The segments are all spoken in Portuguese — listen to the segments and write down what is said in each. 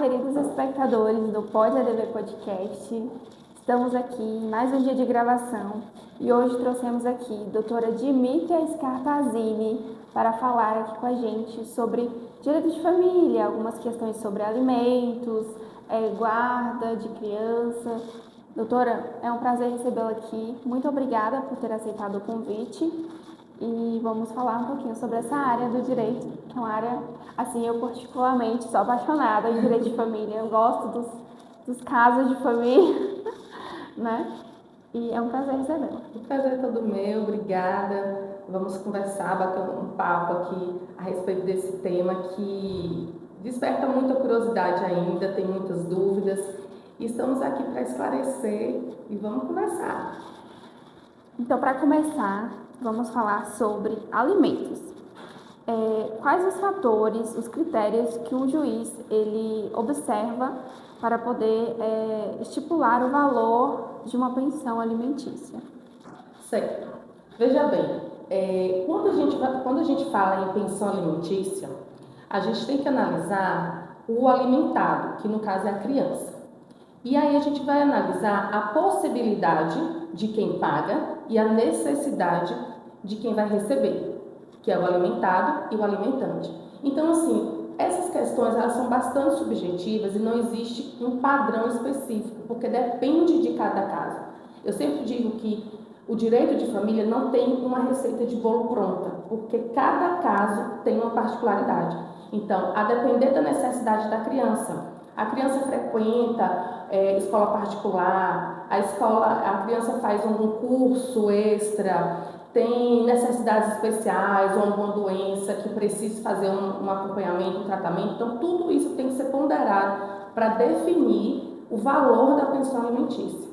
queridos espectadores do Pode ADV Podcast. Estamos aqui em mais um dia de gravação e hoje trouxemos aqui a doutora Dmitra Scarpazini para falar aqui com a gente sobre direito de família, algumas questões sobre alimentos, guarda de criança. Doutora, é um prazer recebê-la aqui. Muito obrigada por ter aceitado o convite. E vamos falar um pouquinho sobre essa área do direito, que é uma área, assim, eu particularmente sou apaixonada em direito de família, eu gosto dos casos de família, né? E é um prazer recebê-la. O prazer é todo meu, obrigada. Vamos conversar, bater um papo aqui a respeito desse tema que desperta muita curiosidade ainda, tem muitas dúvidas. E estamos aqui para esclarecer e vamos conversar. Então, para começar, vamos falar sobre alimentos. Quais os fatores, os critérios que um juiz ele observa para poder estipular o valor de uma pensão alimentícia? Certo. Veja bem, quando a gente fala em pensão alimentícia, a gente tem que analisar o alimentado, que no caso é a criança. E aí a gente vai analisar a possibilidade de quem paga e a necessidade de quem vai receber, que é o alimentado e o alimentante. Então, assim, essas questões elas são bastante subjetivas e não existe um padrão específico, porque depende de cada caso. Eu sempre digo que o direito de família não tem uma receita de bolo pronta, porque cada caso tem uma particularidade. Então, a depender da necessidade da criança, a criança frequenta escola particular, a criança faz um curso extra, tem necessidades especiais ou alguma doença que precisa fazer um acompanhamento, um tratamento. Então, tudo isso tem que ser ponderado para definir o valor da pensão alimentícia.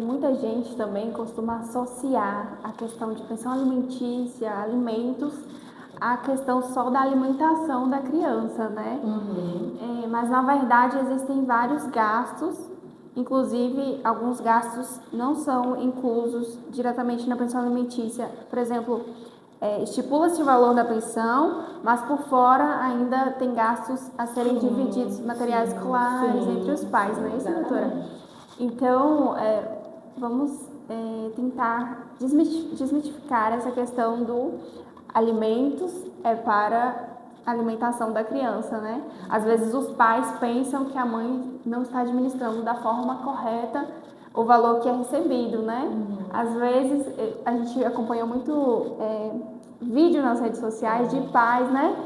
Muita gente também costuma associar a questão de pensão alimentícia, alimentos, a questão só da alimentação da criança, né? Mas, na verdade, existem vários gastos, inclusive, alguns gastos não são inclusos diretamente na pensão alimentícia. Por exemplo, estipula-se o valor da pensão, mas por fora ainda tem gastos a serem divididos, materiais escolares entre os pais, não é isso, doutora? Então, vamos tentar desmistificar essa questão do alimentos para alimentação da criança, né? Às vezes os pais pensam que a mãe não está administrando da forma correta o valor que é recebido, né? Às vezes a gente acompanhou muito vídeo nas redes sociais de pais, né?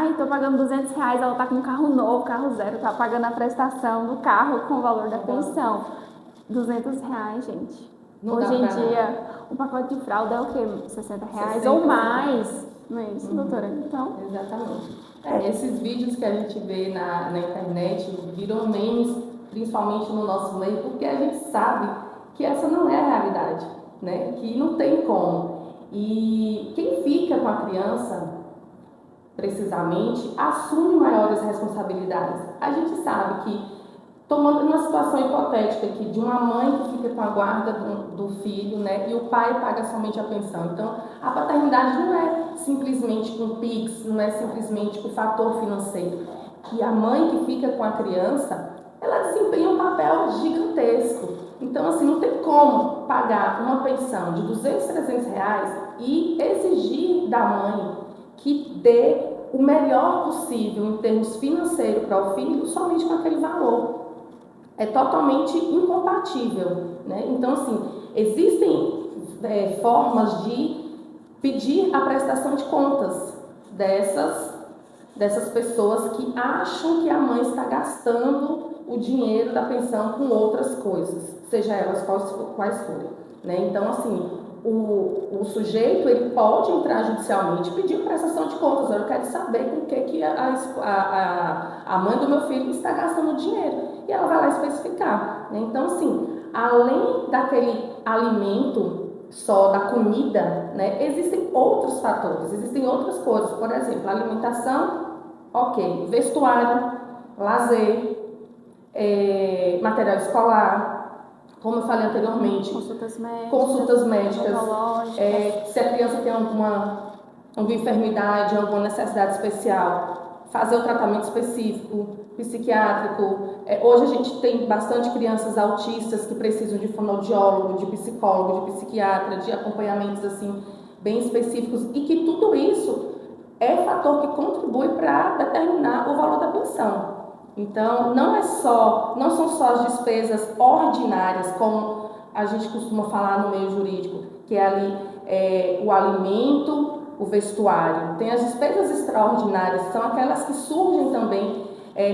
Estou pagando R$200, ela está com um carro novo, carro zero, está pagando a prestação do carro com o valor da pensão. R$200, gente. Hoje em dia, um pacote de fralda é o quê? R$60 ou mais, não é isso, doutora? Então... Exatamente. Esses vídeos que a gente vê na internet viram memes, principalmente no nosso meio, porque a gente sabe que essa não é a realidade, né? Que não tem como. E quem fica com a criança, precisamente, assume maiores responsabilidades. A gente sabe que, tomando uma situação hipotética aqui de uma mãe que fica com a guarda do filho, né, e o pai paga somente a pensão. Então, a paternidade não é simplesmente com o PIX, não é simplesmente o fator financeiro. Que a mãe que fica com a criança, ela desempenha um papel gigantesco. Então, assim, não tem como pagar uma pensão de R$200, R$300 e exigir da mãe que dê o melhor possível em termos financeiros para o filho somente com aquele valor. É totalmente incompatível, né? Então, assim, existem formas de pedir a prestação de contas dessas pessoas que acham que a mãe está gastando o dinheiro da pensão com outras coisas, seja elas quais forem, né? Então, assim, o sujeito ele pode entrar judicialmente e pedir prestação de contas. Eu quero saber com que a mãe do meu filho está gastando dinheiro. E ela vai lá especificar, né? Então, assim, além daquele alimento só, da comida, né, existem outros fatores, existem outras coisas. Por exemplo, alimentação, ok. Vestuário, lazer, material escolar, como eu falei anteriormente, consultas médicas, se a criança tem alguma enfermidade, alguma necessidade especial, fazer o tratamento específico, psiquiátrico. Hoje a gente tem bastante crianças autistas que precisam de fonoaudiólogo, de psicólogo, de psiquiatra, de acompanhamentos assim bem específicos, e que tudo isso é fator que contribui para determinar o valor da pensão. Então, não são só as despesas ordinárias, como a gente costuma falar no meio jurídico, que é ali o alimento, o vestuário. Tem as despesas extraordinárias, que são aquelas que surgem também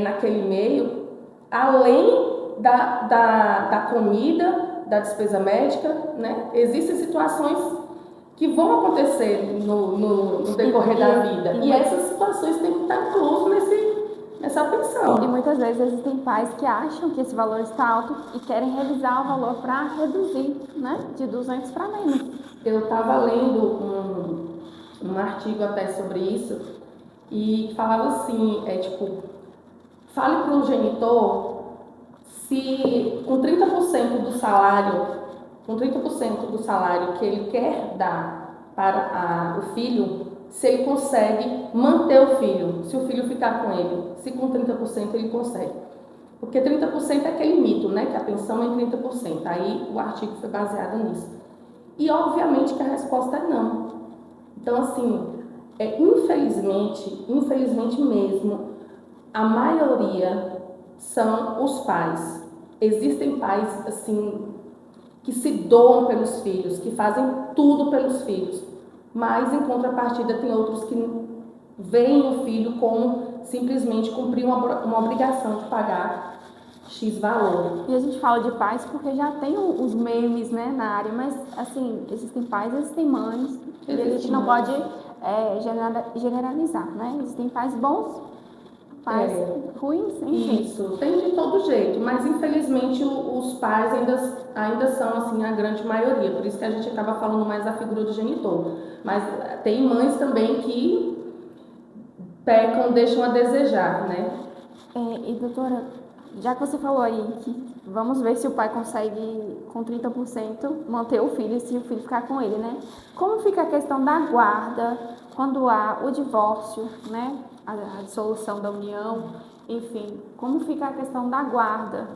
naquele meio, além da comida, da despesa médica, né? Existem situações que vão acontecer no decorrer da vida, e essas situações têm que estar inclusas nessa pensão. E muitas vezes existem pais que acham que esse valor está alto e querem revisar o valor para reduzir, né, de 200 para menos. Eu estava lendo um artigo até sobre isso, e falava assim, fale para o genitor se com 30% do salário, que ele quer dar para o filho, se ele consegue manter o filho, se o filho ficar com ele, se com 30% ele consegue. Porque 30% é aquele mito, né, que a pensão é em 30%. Aí o artigo foi baseado nisso. E obviamente que a resposta é não. Então, assim, infelizmente mesmo, a maioria são os pais. Existem pais, assim, que se doam pelos filhos, que fazem tudo pelos filhos, mas em contrapartida tem outros que veem o filho como simplesmente cumprir uma obrigação de pagar X valor. E a gente fala de pais porque já tem os memes, né, na área, mas assim, existem pais, existem mães, e a gente não pode generalizar, né? Existem pais bons, pais ruins, enfim. Isso, tem de todo jeito, mas infelizmente os pais ainda são assim a grande maioria, por isso que a gente acaba falando mais da figura do genitor. Mas tem mães também que pecam, deixam a desejar, né? E doutora, já que você falou aí que vamos ver se o pai consegue com 30% manter o filho e se o filho ficar com ele, né? Como fica a questão da guarda quando há o divórcio, né? A dissolução da união, enfim, como fica a questão da guarda,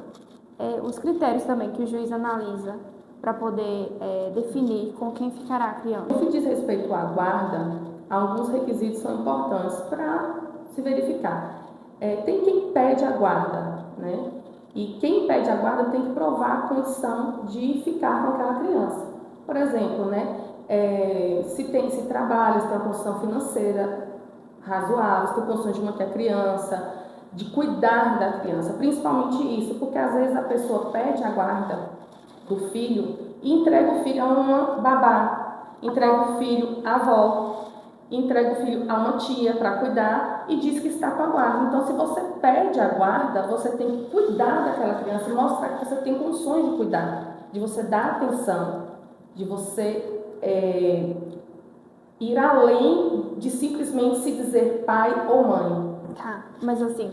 os critérios também que o juiz analisa para poder definir com quem ficará a criança. No que diz respeito à guarda, alguns requisitos são importantes para se verificar. Tem quem pede a guarda, né? E quem pede a guarda tem que provar a condição de ficar com aquela criança. Por exemplo, né? Se trabalha, se tem uma condição financeira razoável, se tem condições de manter a criança, de cuidar da criança, principalmente isso, porque às vezes a pessoa pede a guarda do filho e entrega o filho a uma babá, entrega o filho à avó, entrega o filho a uma tia para cuidar e diz que está com a guarda. Então, se você pede a guarda, você tem que cuidar daquela criança, mostrar que você tem condições de cuidar, de você dar atenção, de você ir além de simplesmente se dizer pai ou mãe. Tá, mas assim,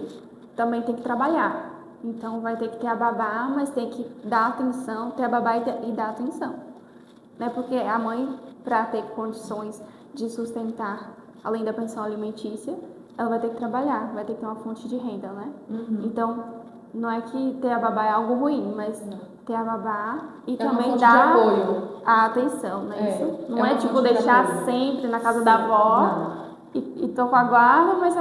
também tem que trabalhar. Então vai ter que ter a babá, mas tem que dar atenção, ter a babá e dar atenção. Né? Porque a mãe, para ter condições de sustentar, além da pensão alimentícia, ela vai ter que trabalhar, vai ter que ter uma fonte de renda, né? Uhum. Então, não é que ter a babá é algo ruim, mas ter a babá e também dar a atenção, né? Isso não é tipo de deixar apoio. Sempre na casa da avó e tô com a guarda, mas...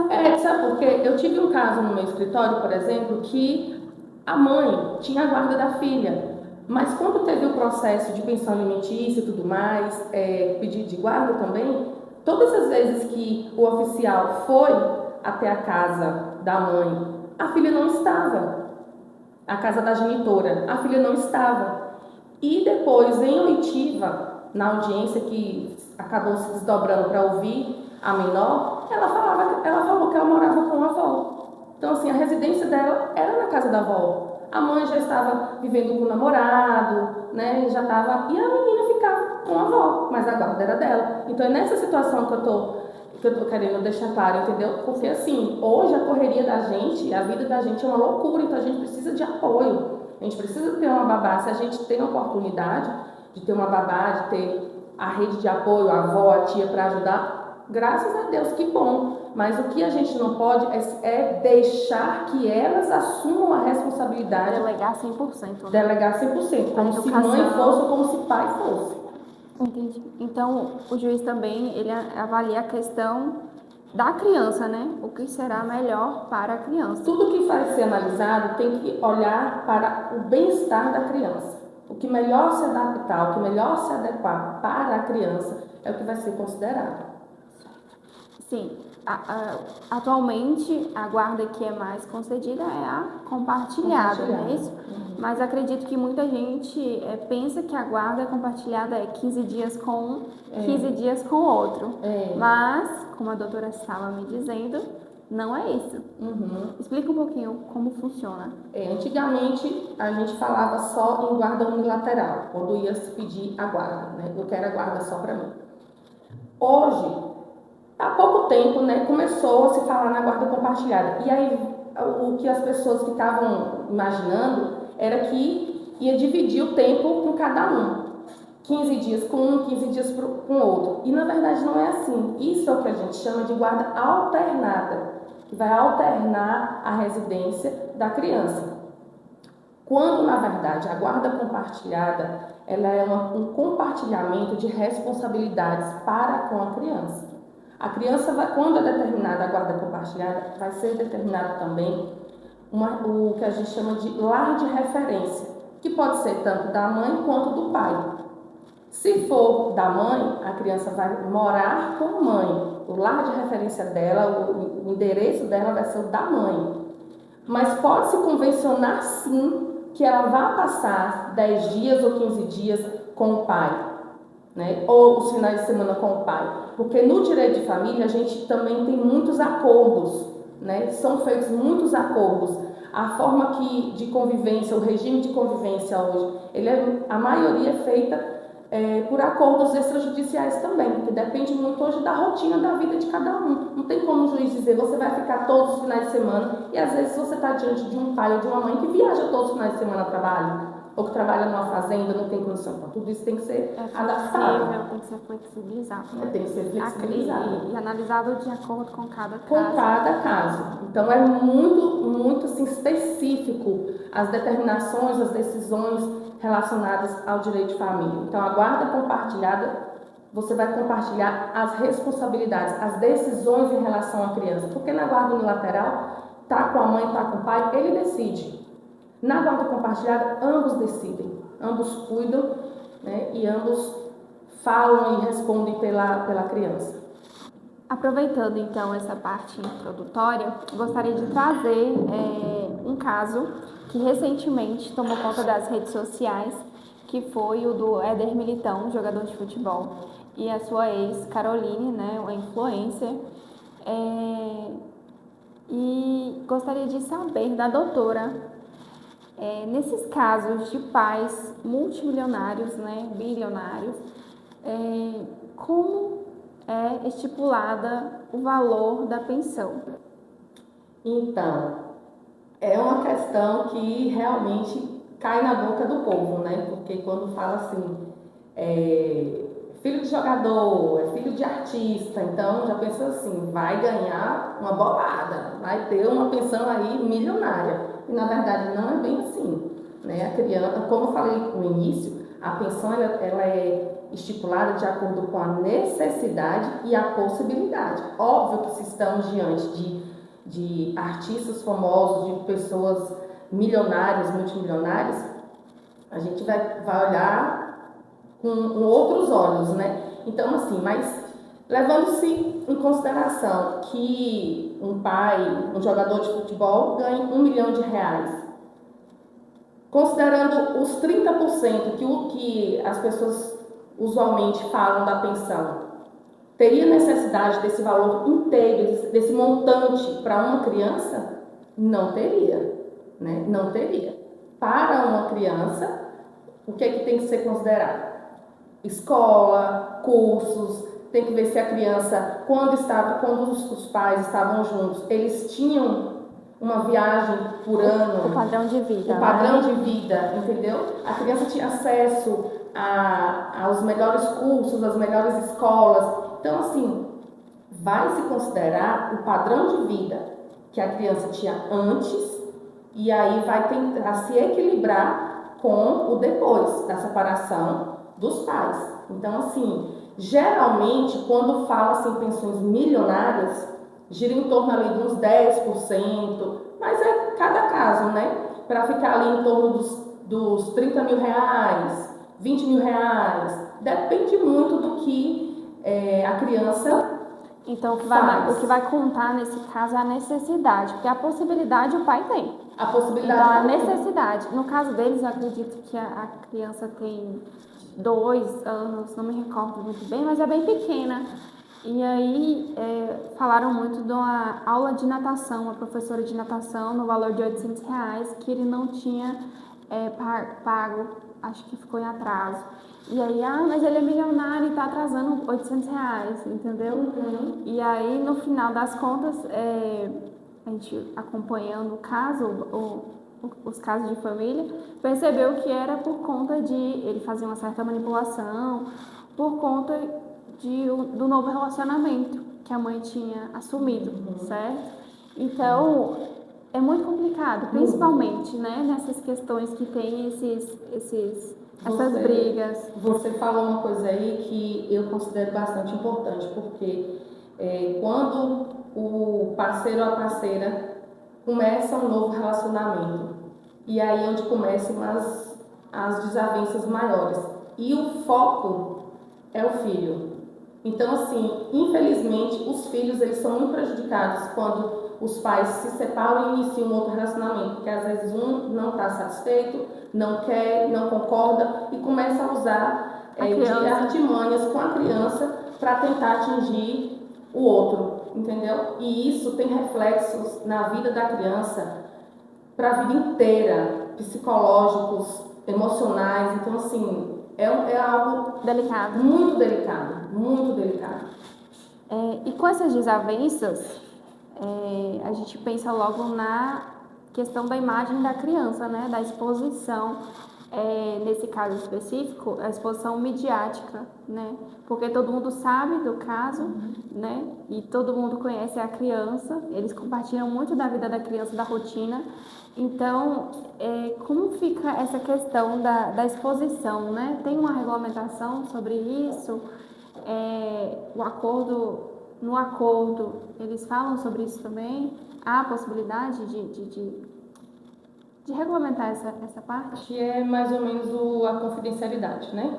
sabe por quê? Eu tive um caso no meu escritório, por exemplo, que a mãe tinha a guarda da filha, mas quando teve o processo de pensão alimentícia e tudo mais, pedido de guarda também, todas as vezes que o oficial foi até a casa da mãe, a filha não estava. A casa da genitora, a filha não estava. E depois, em oitiva, na audiência que acabou se desdobrando para ouvir a menor, ela falou que ela morava com a avó. Então, assim, a residência dela era na casa da avó. A mãe já estava vivendo com o namorado, né? Já estava... E a menina ficava com a avó, mas a guarda era dela. Então, é nessa situação que eu tô querendo deixar claro, entendeu? Porque, assim, hoje a correria da gente, a vida da gente é uma loucura, então a gente precisa de apoio. A gente precisa ter uma babá. Se a gente tem a oportunidade de ter uma babá, de ter a rede de apoio, a avó, a tia para ajudar, graças a Deus, que bom. Mas o que a gente não pode é deixar que elas assumam a responsabilidade. Delegar 100%. Né? Delegar 100%, como se mãe fosse ou como se pai fosse. Entendi. Então, o juiz também, ele avalia a questão da criança, né? O que será melhor para a criança. Tudo que vai ser analisado tem que olhar para o bem-estar da criança. O que melhor se adaptar, o que melhor se adequar para a criança é o que vai ser considerado. Sim. Atualmente, a guarda que é mais concedida é a compartilhada, não é isso? Mas acredito que muita gente pensa que a guarda compartilhada é 15 dias com um, 15 dias com o outro. Mas, como a doutora estava me dizendo, não é isso. Explica um pouquinho como funciona. Antigamente, a gente falava só em guarda unilateral, quando ia se pedir a guarda, né? Eu quero a guarda só para mim. Hoje, há pouco tempo, né, começou a se falar na guarda compartilhada. E aí, o que as pessoas que estavam imaginando era que ia dividir o tempo com cada um. 15 dias com um, 15 dias com o outro. E, na verdade, não é assim. Isso é o que a gente chama de guarda alternada, que vai alternar a residência da criança. Quando, na verdade, a guarda compartilhada, ela é um compartilhamento de responsabilidades para com a criança. A criança, quando é determinada a guarda compartilhada, vai ser determinado também o que a gente chama de lar de referência, que pode ser tanto da mãe quanto do pai. Se for da mãe, a criança vai morar com a mãe. O lar de referência dela, o endereço dela vai ser o da mãe. Mas pode-se convencionar, sim, que ela vá passar 10 dias ou 15 dias com o pai, né? Ou os finais de semana com o pai. Porque no direito de família a gente também tem muitos acordos, né? São feitos muitos acordos. A forma de convivência, o regime de convivência hoje, a maioria é feita por acordos extrajudiciais também, que depende muito hoje da rotina da vida de cada um. Não tem como o juiz dizer, você vai ficar todos os finais de semana, e às vezes você está diante de um pai ou de uma mãe que viaja todos os finais de semana a trabalho, ou que trabalha numa fazenda, não tem condição. Então, tudo isso tem que ser adaptado. Tem que ser flexibilizado. Né? Tem que ser flexibilizado. E analisado de acordo com cada caso. Com cada caso. Então, é muito assim, específico as determinações, as decisões relacionadas ao direito de família. Então, a guarda compartilhada, você vai compartilhar as responsabilidades, as decisões em relação à criança. Porque na guarda unilateral, tá com a mãe, tá com o pai, ele decide. Na guarda compartilhada, ambos decidem, ambos cuidam, né, e ambos falam e respondem pela criança. Aproveitando então essa parte introdutória, gostaria de trazer um caso que recentemente tomou conta das redes sociais, que foi o do Éder Militão, jogador de futebol, e a sua ex, Caroline, né, uma influencer. E gostaria de saber da doutora, nesses casos de pais multimilionários, né, bilionários, como é estipulada o valor da pensão? Então, é uma questão que realmente cai na boca do povo, né? Porque quando fala assim, filho de jogador, filho de artista, então já pensa assim, vai ganhar uma bolada, vai ter uma pensão aí milionária. E na verdade não é bem assim, né? A criança, como eu falei no início, a pensão ela é estipulada de acordo com a necessidade e a possibilidade. Óbvio que se estamos diante de artistas famosos, de pessoas milionárias, multimilionárias, a gente vai olhar com outros olhos, né? Então, assim, mas levando-se em consideração que um jogador de futebol ganha R$1 milhão, considerando os 30% que as pessoas usualmente falam da pensão, teria necessidade desse valor inteiro, desse montante para uma criança? Não teria, né? Não teria. Para uma criança, o que é que tem que ser considerado? Escola, cursos, tem que ver se a criança, quando os pais estavam juntos, eles tinham uma viagem por ano. O padrão de vida. O padrão de vida, entendeu? A criança tinha acesso aos melhores cursos, às melhores escolas. Então, assim, vai se considerar o padrão de vida que a criança tinha antes e aí vai tentar se equilibrar com o depois da separação dos pais. Então, assim, geralmente, quando fala-se em pensões milionárias, gira em torno ali de uns 10%, mas é cada caso, né? Para ficar ali em torno dos 30 mil reais, 20 mil reais, depende muito do que a criança Então, faz. o que vai contar nesse caso é a necessidade, porque a possibilidade o pai tem. A possibilidade então, a necessidade. No caso deles, eu acredito que a criança tem 2 anos, não me recordo muito bem, mas é bem pequena. E aí, falaram muito de uma aula de natação, uma professora de natação, no valor de R$ 800, que ele não tinha pago, acho que ficou em atraso. E aí, mas ele é milionário e está atrasando R$ 800, entendeu? Uhum. E aí, no final das contas, a gente acompanhando o caso, os casos de família, percebeu que era por conta de ele fazer uma certa manipulação, por conta do novo relacionamento que a mãe tinha assumido, certo? Então, é muito complicado, principalmente, né, nessas questões que tem essas brigas. Você falou uma coisa aí que eu considero bastante importante, porque quando o parceiro ou a parceira começa um novo relacionamento, e aí é onde começam as desavenças maiores, e o foco é o filho. Então, assim, infelizmente, os filhos eles são muito prejudicados quando os pais se separam e iniciam um outro relacionamento, porque às vezes um não está satisfeito, não quer, não concorda e começa a usar de artimanhas com a criança para tentar atingir o outro, entendeu? E isso tem reflexos na vida da criança para a vida inteira, psicológicos, emocionais. Então, assim, é algo delicado, muito delicado, muito delicado. E com essas desavenças, a gente pensa logo na questão da imagem da criança, né? Da exposição, nesse caso específico, a exposição midiática, né? Porque todo mundo sabe do caso, né? E todo mundo conhece a criança, eles compartilham muito da vida da criança, da rotina. Então, como fica essa questão da exposição, né? Tem uma regulamentação sobre isso? No acordo, eles falam sobre isso também? Há a possibilidade de regulamentar essa parte? Que é mais ou menos a confidencialidade, né?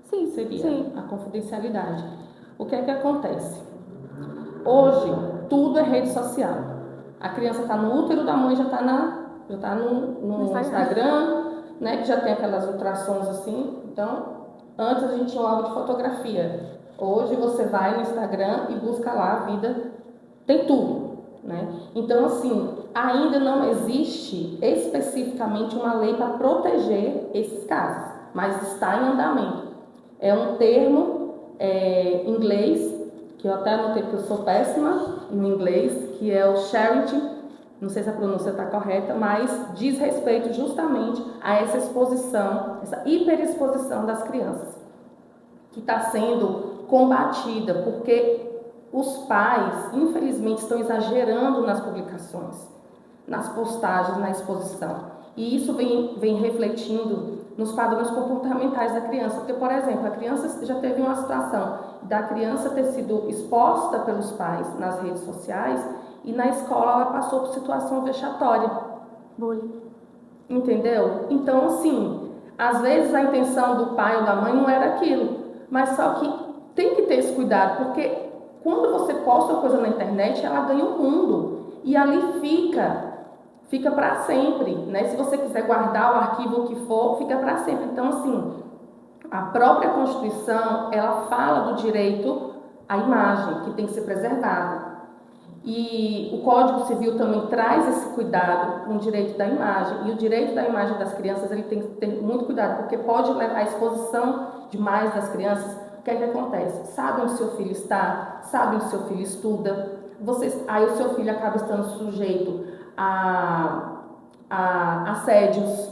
Sim, seria sim. A confidencialidade. O que é que acontece? Hoje, tudo é rede social. A criança está no útero da mãe, já está no Instagram, né? Que já tem aquelas ultrassons assim. Então, antes a gente tinha um álbum de fotografia. Hoje você vai no Instagram e busca lá a vida, tem tudo, né? Então, assim, ainda não existe especificamente uma lei para proteger esses casos, mas está em andamento. É um termo inglês, que eu até anotei porque eu sou péssima no inglês, que é o charity, não sei se a pronúncia está correta, mas diz respeito justamente a essa exposição, essa hiperexposição das crianças, que está sendo combatida, porque os pais, infelizmente, estão exagerando nas publicações, nas postagens, na exposição. E isso vem refletindo nos padrões comportamentais da criança. Porque, por exemplo, a criança já teve uma situação da criança ter sido exposta pelos pais nas redes sociais e na escola ela passou por situação vexatória. Bullying. Entendeu? Então, assim, às vezes a intenção do pai ou da mãe não era aquilo, mas só que tem que ter esse cuidado, porque quando você posta uma coisa na internet, ela ganha um mundo e ali fica para sempre, né? Se você quiser guardar o arquivo que for, fica para sempre. Então, assim, a própria Constituição, ela fala do direito à imagem, que tem que ser preservada. E o Código Civil também traz esse cuidado com o direito da imagem. E o direito da imagem das crianças, ele tem que ter muito cuidado, porque pode levar à exposição demais das crianças. O que é que acontece? Sabe onde seu filho está? Sabe onde seu filho estuda? Aí o seu filho acaba estando sujeito a assédios,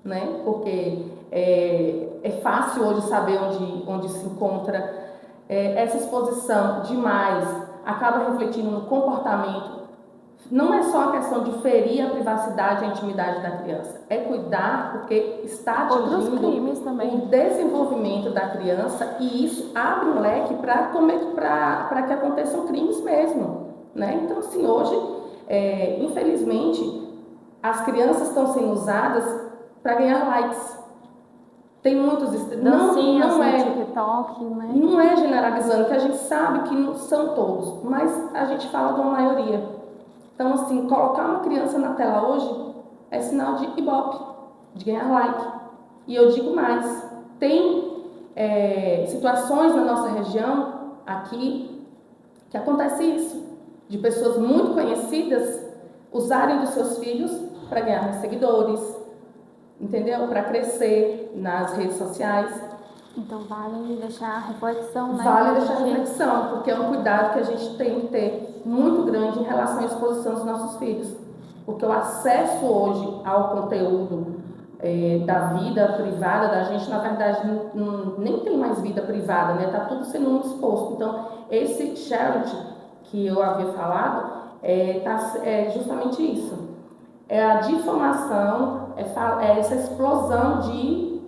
né? Porque é fácil hoje saber onde se encontra. essa exposição demais acaba refletindo no comportamento. Não é só a questão de ferir a privacidade e a intimidade da criança, é cuidar porque está atingindo o desenvolvimento da criança e isso abre um leque para que aconteçam crimes mesmo, né? Então, assim, hoje, infelizmente, as crianças estão sendo usadas para ganhar likes. Tem muitos não é TikTok, né? Não é generalizando, que a gente sabe que não são todos, mas a gente fala de uma maioria. Então, assim, colocar uma criança na tela hoje é sinal de ibope, de ganhar like. E eu digo mais, tem situações na nossa região, aqui, que acontece isso, de pessoas muito conhecidas usarem dos seus filhos para ganhar mais seguidores, entendeu? Para crescer nas redes sociais. Então vale deixar a reflexão, né? Vale deixar a reflexão, porque é um cuidado que a gente tem que ter muito grande em relação à exposição dos nossos filhos. Porque o acesso hoje ao conteúdo da vida privada da gente, na verdade, nem tem mais vida privada, né? Tá tudo sendo muito exposto. Então, esse charity que eu havia falado é justamente isso. É a difamação, é essa explosão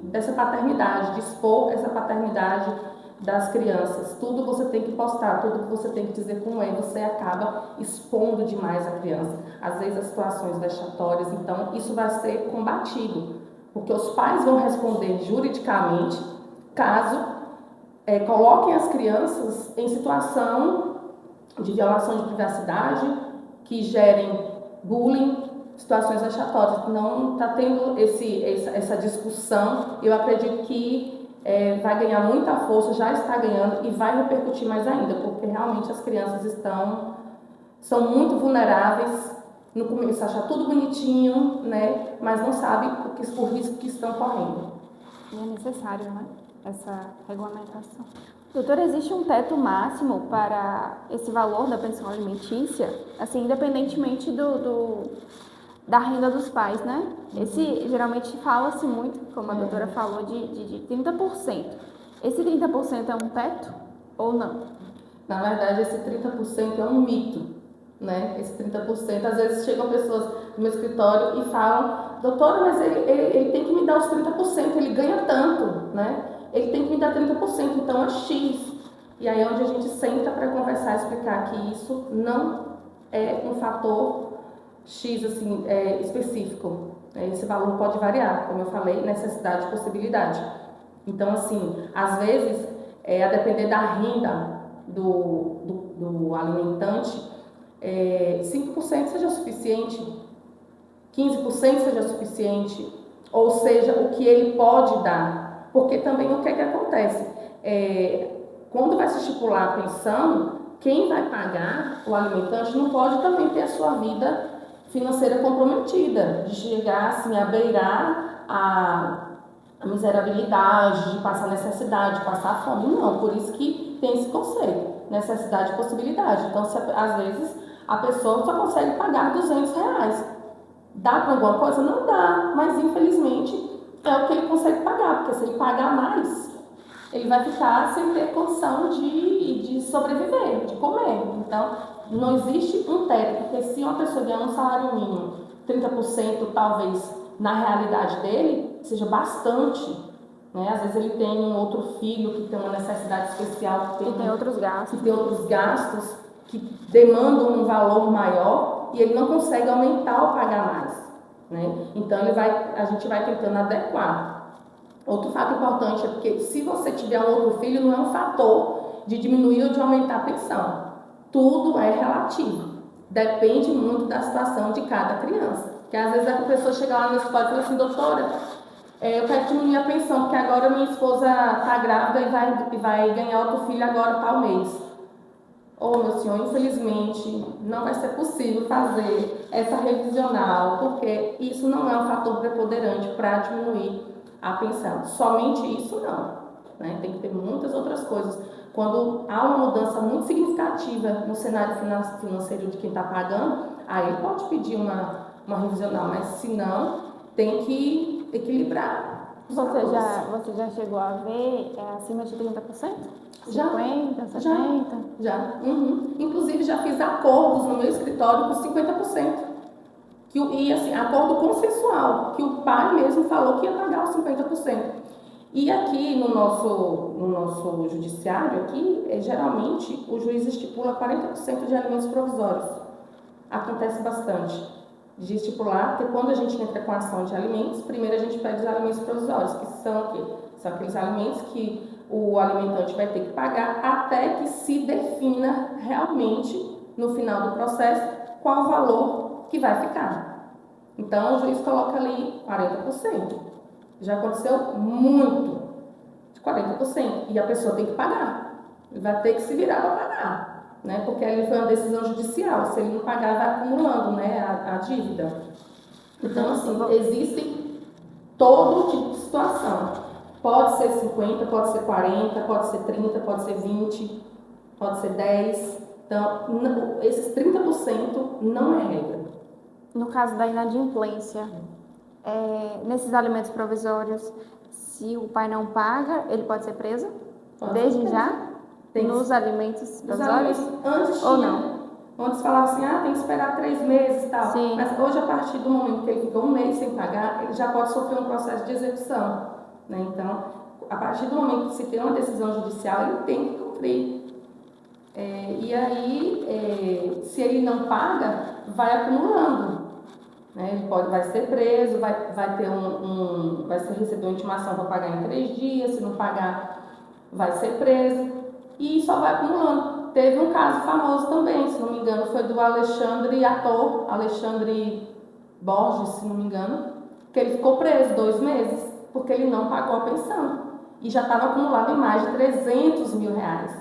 dessa paternidade, de expor essa paternidade das crianças. Tudo você tem que postar, tudo você tem que dizer como você acaba expondo demais a criança. Às vezes as situações vexatórias, então isso vai ser combatido, porque os pais vão responder juridicamente caso coloquem as crianças em situação de violação de privacidade, que gerem bullying, situações vexatórias. Não está tendo essa discussão. Eu acredito que vai ganhar muita força, já está ganhando e vai repercutir mais ainda, porque realmente as crianças são muito vulneráveis. No começo achar tudo bonitinho, né? Mas não sabem o risco que estão correndo. E é necessário, né? Essa regulamentação. Doutora, existe um teto máximo para esse valor da pensão alimentícia? Assim, independentemente da renda dos pais, né? Geralmente fala-se muito, como a doutora falou, de 30%. Esse 30% é um teto ou não? Na verdade, esse 30% é um mito, né? Esse 30%, às vezes chegam pessoas no meu escritório e falam: doutora, mas ele tem que me dar os 30%, ele ganha tanto, né? Ele tem que me dar 30%, então é X. E aí é onde a gente senta para conversar e explicar que isso não é um fator X assim, específico. Esse valor pode variar, como eu falei, necessidade e possibilidade. Então, assim, às vezes, a depender da renda do alimentante, 5% seja suficiente, 15% seja suficiente, ou seja, o que ele pode dar. Porque também o que acontece? Quando vai se estipular a pensão, quem vai pagar o alimentante não pode também ter a sua vida financeira comprometida, de chegar assim a beirar a miserabilidade, de passar necessidade, de passar fome. Não, por isso que tem esse conceito, necessidade e possibilidade. Então, às vezes, a pessoa só consegue pagar R$200. Dá para alguma coisa? Não dá, mas infelizmente é o que ele consegue pagar, porque se ele pagar mais, ele vai ficar sem ter condição de sobreviver, de comer. Então, não existe um teto, porque se uma pessoa ganhar um salário mínimo, 30% talvez na realidade dele seja bastante, né? Às vezes ele tem um outro filho que tem uma necessidade especial, que tem outros gastos que demandam um valor maior e ele não consegue aumentar ou pagar mais, né? Então a gente vai tentando adequar. Outro fato importante é porque se você tiver um outro filho, não é um fator de diminuir ou de aumentar a pensão. Tudo é relativo. Depende muito da situação de cada criança. Porque às vezes a pessoa chega lá no escola e fala assim: doutora, eu quero diminuir a pensão, porque agora minha esposa está grávida e vai ganhar outro filho agora tal mês. Meu senhor, infelizmente não vai ser possível fazer essa revisional, porque isso não é um fator preponderante para diminuir a pensão. Somente isso não, né? Tem que ter muitas outras coisas. Quando há uma mudança muito significativa no cenário financeiro de quem está pagando, aí pode pedir uma revisional, mas se não, tem que equilibrar. Você já chegou a ver acima de 30%? 50, 70? Já. Uhum. Inclusive, já fiz acordos no meu escritório com 50%. E assim, acordo consensual, que o pai mesmo falou que ia pagar os 50%. E aqui no nosso judiciário, aqui, geralmente, o juiz estipula 40% de alimentos provisórios. Acontece bastante de estipular, porque quando a gente entra com a ação de alimentos, primeiro a gente pede os alimentos provisórios, que são o quê? São aqueles alimentos que o alimentante vai ter que pagar até que se defina realmente, no final do processo, qual o valor que vai ficar. Então, o juiz coloca ali 40%. Já aconteceu muito, de 40%, e a pessoa tem que pagar. Ele vai ter que se virar para pagar, né? Porque ali foi uma decisão judicial. Se ele não pagar, vai acumulando, né, a dívida. Então, assim, existem todo tipo de situação. Pode ser 50, pode ser 40, pode ser 30, pode ser 20, pode ser 10. Então, esses 30% não é regra. No caso da inadimplência, nesses alimentos provisórios, se o pai não paga, ele pode ser preso? Pode desde ser preso. já? Nos alimentos provisórios? Antes ou tinha, não? Antes falava assim, tem que esperar 3 meses e tal. Sim. Mas hoje, a partir do momento que ele ficou 1 mês sem pagar, ele já pode sofrer um processo de execução, né? Então, a partir do momento que se tem uma decisão judicial, ele tem que cumprir. E aí, se ele não paga, vai acumulando. Né? Ele vai ser preso, vai receber uma intimação para pagar em 3 dias, se não pagar, vai ser preso. E só vai acumulando. Teve um caso famoso também, se não me engano, foi do Alexandre Borges, se não me engano, que ele ficou preso 2 meses, porque ele não pagou a pensão. E já estava acumulado em mais de 300 mil reais.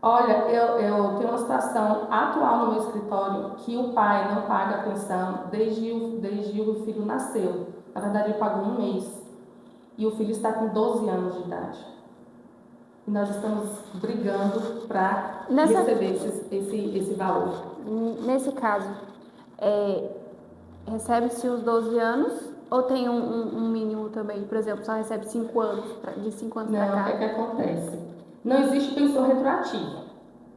Olha, eu tenho uma situação atual no meu escritório que o pai não paga a pensão desde o filho nasceu. Na verdade, ele pagou 1 mês. E o filho está com 12 anos de idade. E nós estamos brigando para receber esse valor. Nesse caso, recebe-se os 12 anos ou tem um mínimo também? Por exemplo, só recebe 5 anos, de 5 anos para cá? Não, o que acontece? Não existe pensão retroativa.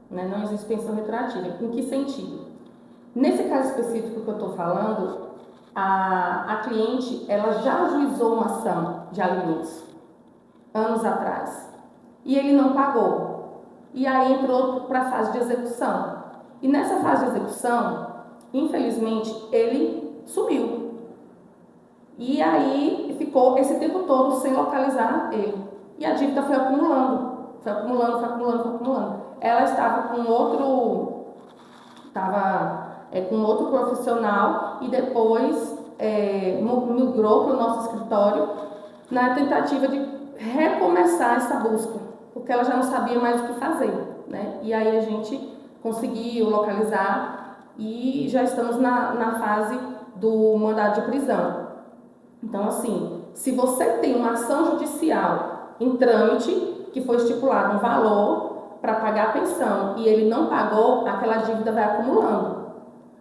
Né? Não existe pensão retroativa. Em que sentido? Nesse caso específico que eu estou falando, a cliente ela já ajuizou uma ação de alimentos anos atrás. E ele não pagou. E aí entrou para a fase de execução. E nessa fase de execução, infelizmente, ele sumiu. E aí ficou esse tempo todo sem localizar ele. E a dívida foi acumulando. Foi acumulando. Ela estava com outro profissional e depois migrou para o nosso escritório na tentativa de recomeçar essa busca, porque ela já não sabia mais o que fazer, né? E aí a gente conseguiu localizar e já estamos na fase do mandado de prisão. Então, assim, se você tem uma ação judicial em trâmite, que foi estipulado um valor para pagar a pensão e ele não pagou, aquela dívida vai acumulando.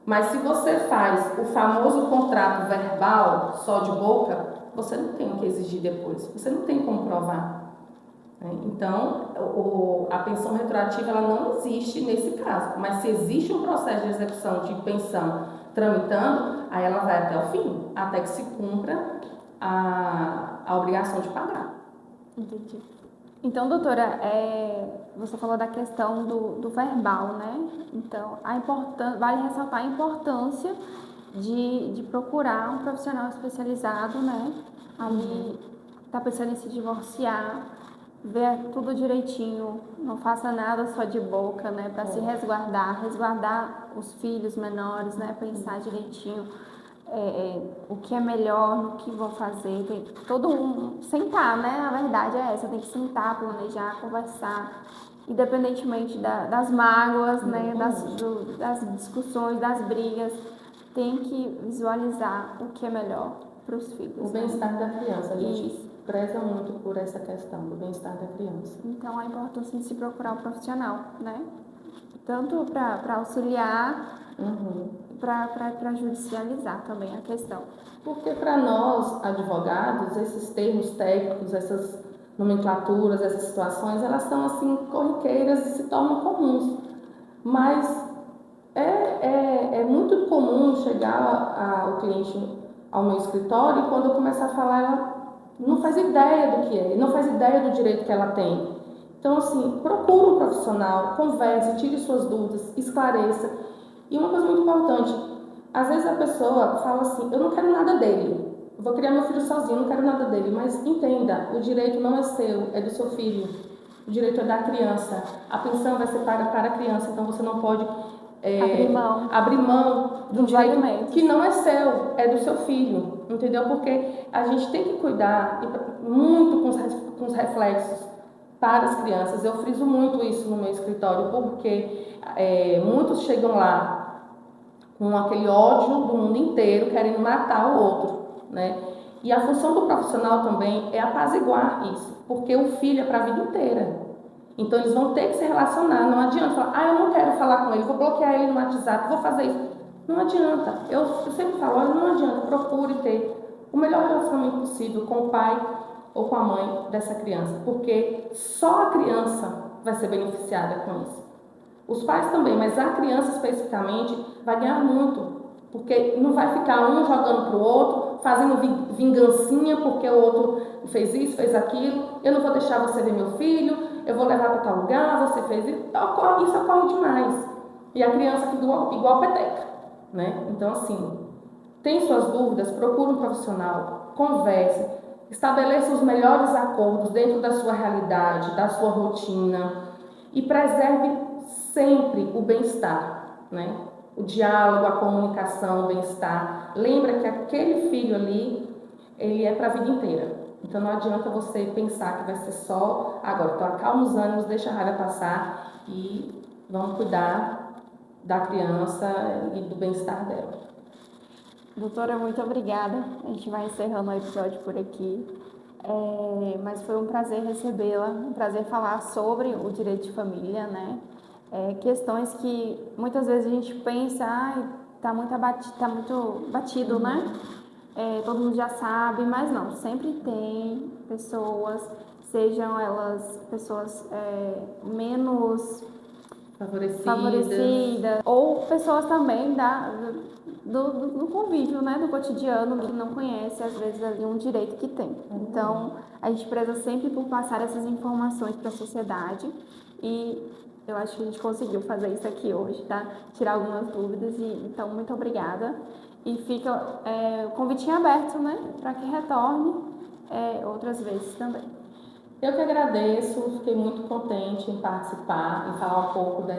Mas se você faz o famoso contrato verbal, só de boca, você não tem o que exigir depois, você não tem como provar. Então, a pensão retroativa ela não existe nesse caso, mas se existe um processo de execução de pensão tramitando, aí ela vai até o fim, até que se cumpra a obrigação de pagar. Entendi. Então, doutora, você falou da questão do verbal, né? Então, vale ressaltar a importância de procurar um profissional especializado, né? Ali, tá pensando em se divorciar, ver tudo direitinho, não faça nada só de boca, né? Para se resguardar os filhos menores, né? Pensar direitinho o que é melhor, no que vão fazer, tem sentar, né? A verdade é essa, tem que sentar, planejar, conversar, independentemente das mágoas, né? Das discussões, das brigas, tem que visualizar o que é melhor para os filhos. O bem-estar da criança, a gente preza muito por essa questão do bem-estar da criança. Então, a importância de se procurar um profissional, né? Tanto para auxiliar, para judicializar também a questão. Porque para nós, advogados, esses termos técnicos, essas nomenclaturas, essas situações, elas são assim corriqueiras e se tornam comuns. Mas é muito comum chegar o cliente ao meu escritório e quando eu começar a falar, ela não faz ideia do que é, não faz ideia do direito que ela tem. Então, assim, procure um profissional, converse, tire suas dúvidas, esclareça. E uma coisa muito importante, às vezes a pessoa fala assim, eu não quero nada dele, eu vou criar meu filho sozinho, não quero nada dele. Mas entenda, o direito não é seu, é do seu filho. O direito é da criança. A pensão vai ser paga para a criança, então você não pode abrir mão de um direito alimentos que não é seu, é do seu filho, entendeu? Porque a gente tem que cuidar muito com os reflexos para as crianças. Eu friso muito isso no meu escritório, porque muitos chegam lá com aquele ódio do mundo inteiro, querendo matar o outro, né? E a função do profissional também é apaziguar isso, porque o filho é para a vida inteira. Então eles vão ter que se relacionar, não adianta falar, eu não quero falar com ele, vou bloquear ele no WhatsApp, vou fazer isso. Não adianta, eu sempre falo, olha, não adianta, procure ter o melhor relacionamento possível com o pai ou com a mãe dessa criança, porque só a criança vai ser beneficiada com isso. Os pais também, mas a criança especificamente vai ganhar muito, porque não vai ficar um jogando para o outro, fazendo vingancinha porque o outro fez isso, fez aquilo, eu não vou deixar você ver meu filho, eu vou levar para tal lugar, você fez isso, isso ocorre demais. E a criança fica igual peteca, né? Então, assim, tem suas dúvidas, procure um profissional, converse, estabeleça os melhores acordos dentro da sua realidade, da sua rotina e preserve sempre o bem-estar, né? O diálogo, a comunicação, o bem-estar. Lembra que aquele filho ali, ele é para a vida inteira. Então não adianta você pensar que vai ser só agora. Então acalma os ânimos, deixa a raiva passar e vamos cuidar da criança e do bem-estar dela. Doutora, muito obrigada. A gente vai encerrando o episódio por aqui. Mas foi um prazer recebê-la, um prazer falar sobre o direito de família, né? Questões que muitas vezes a gente pensa, tá muito batido, né? Todo mundo já sabe, mas não, sempre tem pessoas, sejam elas pessoas menos favorecidas ou pessoas também do convívio, né, do cotidiano, que não conhece às vezes ali um direito que tem. Então a gente preza sempre por passar essas informações para a sociedade e eu acho que a gente conseguiu fazer isso aqui hoje, tá? Tirar algumas dúvidas então muito obrigada e fica o convitinho aberto, né, para que retorne outras vezes também. Eu que agradeço, fiquei muito contente em participar e falar um pouco da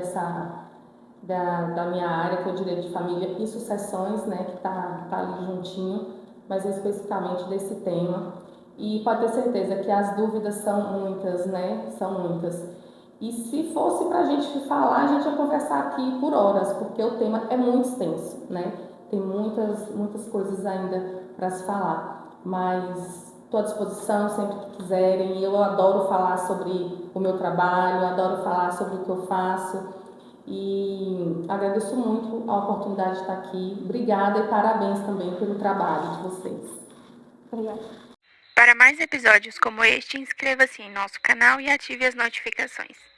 minha área, que é o direito de família e sucessões, né, que tá ali juntinho, mas especificamente desse tema. E pode ter certeza que as dúvidas são muitas, né, são muitas. E se fosse para a gente falar, a gente ia conversar aqui por horas, porque o tema é muito extenso, né, tem muitas coisas ainda para se falar, mas estou à disposição sempre que quiserem. Eu adoro falar sobre o meu trabalho, adoro falar sobre o que eu faço e agradeço muito a oportunidade de estar aqui. Obrigada e parabéns também pelo trabalho de vocês. Obrigada. Para mais episódios como este, inscreva-se em nosso canal e ative as notificações.